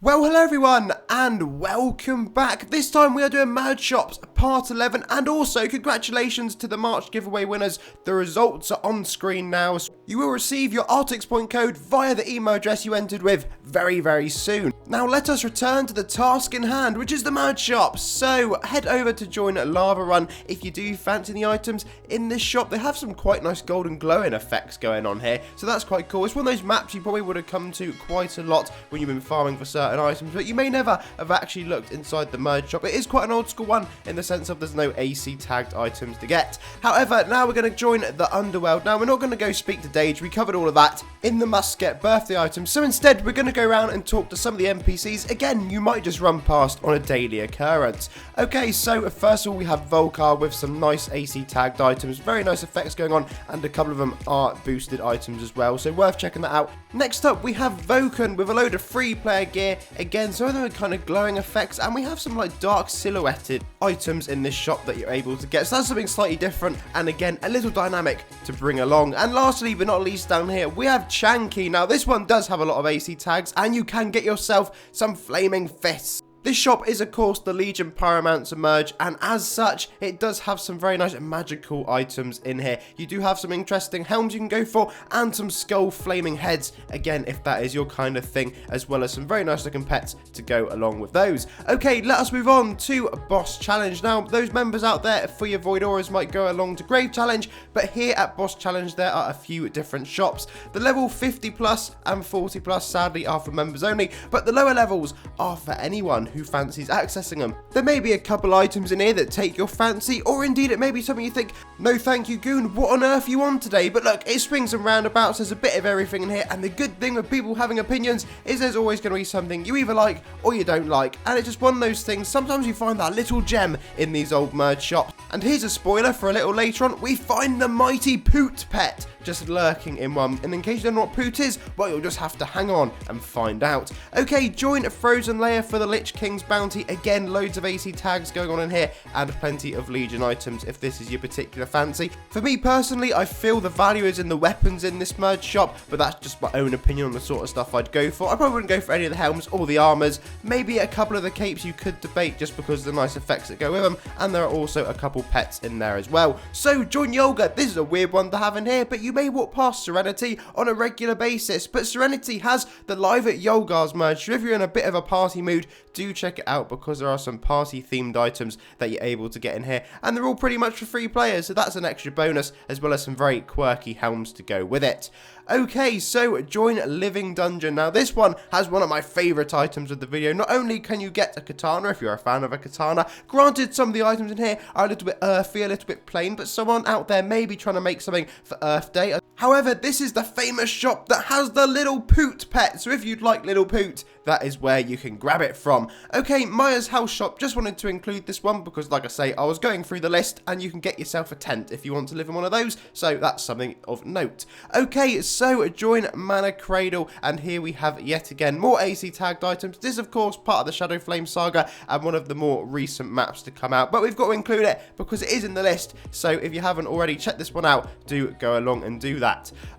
Well, hello everyone, and welcome back. This time we are doing Merge Shops Part 11, and also congratulations to the March giveaway winners. The results are on screen now. So you will receive your Artix point code via the email address you entered with very soon. Now let us return to the task in hand, which is the Merge Shops. So head over to join Lava Run if you do fancy the items in this shop. They have some quite nice golden glowing effects going on here, so that's quite cool. It's one of those maps you probably would have come to quite a lot when you've been farming for certain items, but you may never have actually looked inside the merge shop. It is quite an old school one in the sense of there's no AC tagged items to get. However, now we're going to join the Underworld. Now we're not going to go speak to Dage, we covered all of that in the must get birthday items, so instead we're going to go around and talk to some of the NPCs. Again, you might just run past on a daily occurrence. Okay, so first of all we have Volcar with some nice AC tagged items, very nice effects going on, and a couple of them are boosted items as well, so worth checking that out. Next up we have Voken with a load of free player gear. Again, some of them are kind of glowing effects, and we have some like dark silhouetted items in this shop that you're able to get, so that's something slightly different and again a little dynamic to bring along. And lastly but not least, down here we have Chanky. Now this one does have a lot of AC tags, and you can get yourself some flaming fists. This shop is of course the Legion Pyromancer merge, and as such it does have some very nice magical items in here. You do have some interesting helms you can go for, and some skull flaming heads, again if that is your kind of thing, as well as some very nice looking pets to go along with those. Okay, let us move on to Boss Challenge. Now those members out there for your Void Auras might go along to Grave Challenge, but here at Boss Challenge there are a few different shops. The level 50 plus and 40 plus sadly are for members only, but the lower levels are for anyone who fancies accessing them. There may be a couple items in here that take your fancy, or indeed it may be something you think, no thank you Goon, what on earth you on today? But look, it swings and roundabouts, there's a bit of everything in here, and the good thing with people having opinions is there's always going to be something you either like or you don't like, and it's just one of those things. Sometimes you find that little gem in these old merge shops, and here's a spoiler for a little later on, we find the mighty Poot pet just lurking in one, and in case you don't know what Poot is, well, you'll just have to hang on and find out. Okay, join frozenlair for the Lich King's bounty. Again, loads of AC tags going on in here, and plenty of Legion items if this is your particular fancy. For me personally, I feel the value is in the weapons in this merge shop, but that's just my own opinion on the sort of stuff I'd go for. I probably wouldn't go for any of the helms or the armors. Maybe a couple of the capes you could debate just because of the nice effects that go with them, and there are also a couple pets in there as well. So join Yulgar. This is a weird one to have in here, but you may walk past Serenity on a regular basis, but Serenity has the Live at Yulgar's merge, so if you're in a bit of a party mood, do check it out because there are some party themed items that you're able to get in here, and they're all pretty much for free players, so that's an extra bonus, as well as some very quirky helms to go with it. Okay, so join Living Dungeon. Now this one has one of my favourite items of the video. Not only can you get a katana if you're a fan of a katana, granted some of the items in here are a little bit earthy, a little bit plain, but someone out there may be trying to make something for Earth Day. However, this is the famous shop that has the little Poot pet, so if you'd like little Poot, that is where you can grab it from. Okay, Maya's house shop, just wanted to include this one because like I say, I was going through the list and you can get yourself a tent if you want to live in one of those, so that's something of note. Okay, so join Manacradle, and here we have yet again more AC tagged items. This is of course part of the Shadow Flame saga and one of the more recent maps to come out, but we've got to include it because it is in the list, so if you haven't already checked this one out, do go along and do that.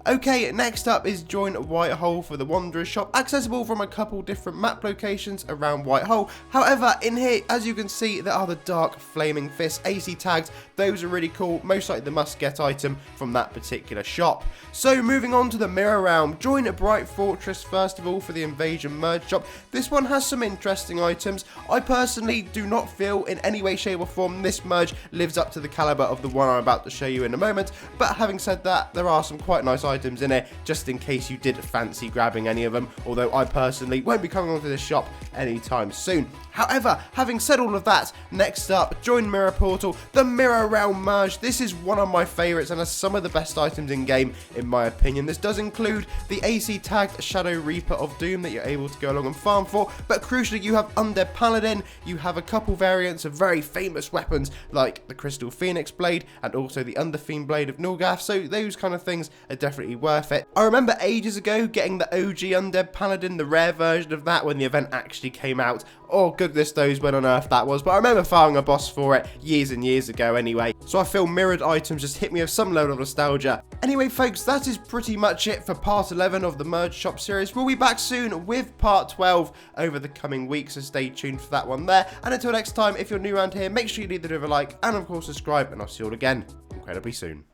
Okay, next up is join Whitehole for the Wanderer's shop, accessible from a couple different map locations around Whitehole. However, in here, as you can see, there are the dark flaming fists AC tags. Those are really cool, most likely the must get item from that particular shop. So moving on to the Mirror Realm, join a Bright Fortress first of all for the Invasion merge shop. This one has some interesting items. I personally do not feel in any way, shape or form this merge lives up to the caliber of the one I'm about to show you in a moment, but having said that, there are some quite nice items in it just in case you did fancy grabbing any of them, although I personally won't be coming onto this shop anytime soon. However, having said all of that, next up, join Mirrorportal, the Mirror Realm merge. This is one of my favourites and has some of the best items in game in my opinion. This does include the AC tagged Shadow Reaper of Doom that you're able to go along and farm for, but crucially you have Undead Paladin, you have a couple variants of very famous weapons like the Crystal Phoenix Blade and also the Underfiend Blade of Nulgath, so those kind of things are definitely worth it. I remember ages ago getting the OG Undead Paladin, the rare version of that, when the event actually actually came out. Oh, goodness knows when on earth that was, but I remember farming a boss for it years and years ago anyway. So I feel mirrored items just hit me with some level of nostalgia. Anyway, folks, that is pretty much it for part 11 of the Merge Shop series. We'll be back soon with part 12 over the coming weeks, so stay tuned for that one there. And until next time, if you're new around here, make sure you leave the video a like and, of course, subscribe, and I'll see you all again incredibly soon.